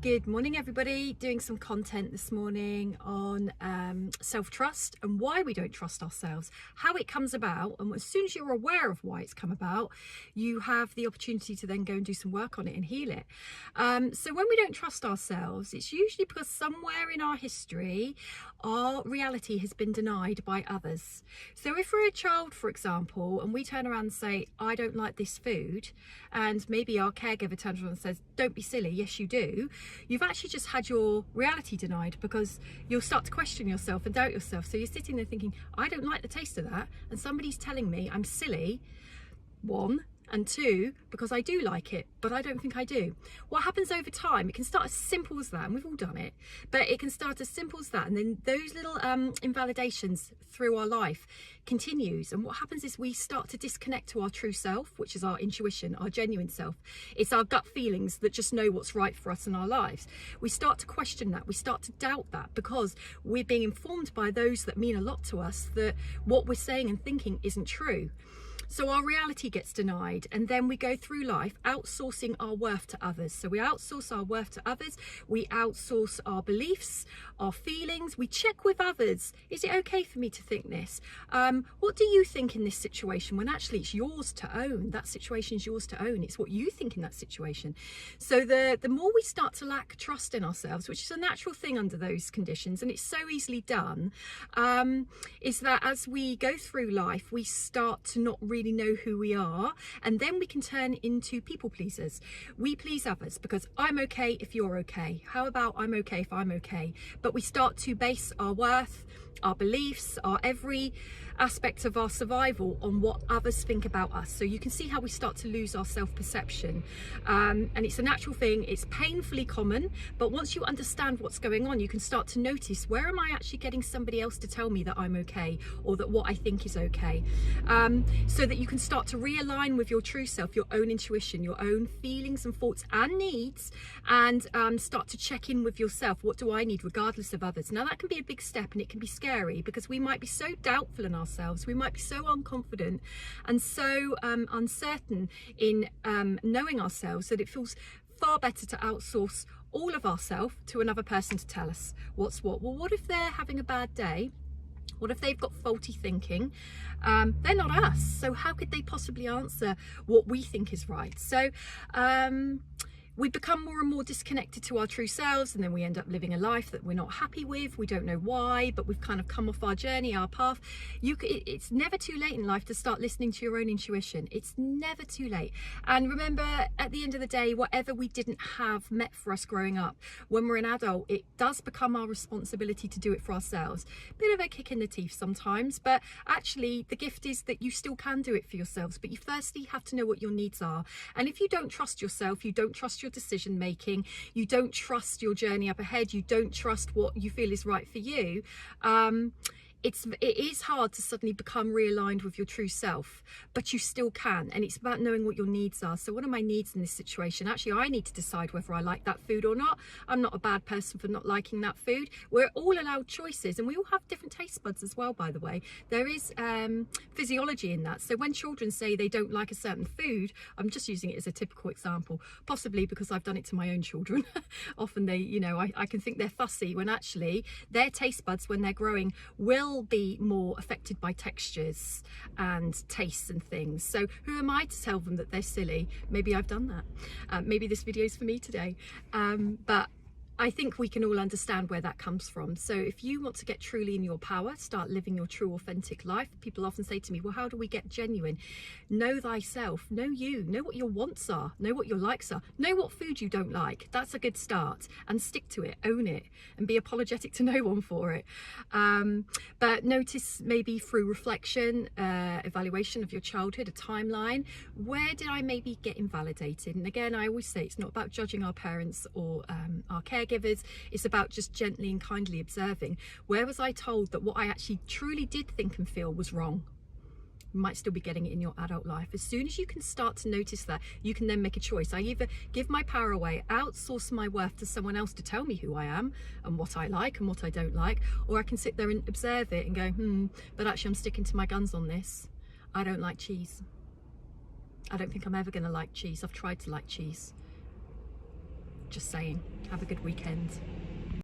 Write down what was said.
Good morning, everybody. Doing some content this morning on self-trust and why we don't trust ourselves, how it comes about, and as soon as you're aware of why it's come about, you have the opportunity to then go and do some work on it and heal it. So when we don't trust ourselves, it's usually because somewhere in our history, our reality has been denied by others. So if we're a child, for example, and we turn around and say, I don't like this food, and maybe our caregiver turns around and says, don't be silly, yes you do, you've actually just had your reality denied, because you'll start to question yourself and doubt yourself. So you're sitting there thinking, I don't like the taste of that, and somebody's telling me I'm silly, one, and two, because I do like it, but I don't think I do. What happens over time, it can start as simple as that, and we've all done it, but it can start as simple as that, and then those little invalidations through our life continues. And what happens is we start to disconnect to our true self, which is our intuition, our genuine self. It's our gut feelings that just know what's right for us in our lives. We start to question that, we start to doubt that, because we're being informed by those that mean a lot to us that what we're saying and thinking isn't true. So our reality gets denied, and then we go through life outsourcing our worth to others. So we outsource our worth to others, we outsource our beliefs, our feelings, we check with others. Is it okay for me to think this? What do you think in this situation? When actually it's yours to own. That situation is yours to own. It's what you think in that situation. So the more we start to lack trust in ourselves, which is a natural thing under those conditions, and it's so easily done, is that as we go through life, we start to not really know who we are, and then we can turn into people pleasers. We please others because I'm okay if you're okay. How about I'm okay if I'm okay? But we start to base our worth, our beliefs, our every aspect of our survival on what others think about us. So you can see how we start to lose our self-perception, and it's a natural thing. It's painfully common, but once you understand what's going on, you can start to notice, where am I actually getting somebody else to tell me that I'm okay, or that what I think is okay, so that you can start to realign with your true self, your own intuition, your own feelings and thoughts and needs, and start to check in with yourself. What do I need regardless of others? Now that can be a big step, and it can be scary, because we might be so doubtful in ourselves, we might be so unconfident and so uncertain in knowing ourselves, that it feels far better to outsource all of ourselves to another person to tell us what's what. Well, what if they're having a bad day? What if they've got faulty thinking? They're not us, so how could they possibly answer what we think is right? So we become more and more disconnected to our true selves, and then we end up living a life that we're not happy with. We don't know why, but we've kind of come off our journey, our path. It's never too late in life to start listening to your own intuition. It's never too late. And remember, at the end of the day, whatever we didn't have met for us growing up, when we're an adult, it does become our responsibility to do it for ourselves. Bit of a kick in the teeth sometimes, but actually the gift is that you still can do it for yourselves, but you firstly have to know what your needs are. And if you don't trust yourself, you don't trust your decision making, you don't trust your journey up ahead, you don't trust what you feel is right for you, it is hard to suddenly become realigned with your true self, but you still can. And it's about knowing what your needs are. So what are my needs in this situation? Actually, I need to decide whether I like that food or not. I'm not a bad person for not liking that food. We're all allowed choices, and we all have different taste buds as well, by the way. There is physiology in that. So when children say they don't like a certain food, I'm just using it as a typical example, possibly because I've done it to my own children. Often they, I can think they're fussy, when actually their taste buds, when they're growing, will be more affected by textures and tastes and things. So who am I to tell them that they're silly? Maybe I've done that. Maybe this video is for me today. But I think we can all understand where that comes from. So if you want to get truly in your power, start living your true authentic life. People often say to me, well, how do we get genuine? Know thyself, know you, know what your wants are, know what your likes are, know what food you don't like. That's a good start, and stick to it, own it, and be apologetic to no one for it. But notice, maybe through reflection, evaluation of your childhood, a timeline, where did I maybe get invalidated? And again, I always say it's not about judging our parents or our caregivers. It's about just gently and kindly observing, where was I told that what I actually truly did think and feel was wrong? You might still be getting it in your adult life. As soon as you can start to notice that, you can then make a choice. I either give my power away, outsource my worth to someone else to tell me who I am and what I like and what I don't like, or I can sit there and observe it and go, but actually I'm sticking to my guns on this. I don't like cheese. I don't think I'm ever going to like cheese. I've tried to like cheese. just saying. Have a good weekend.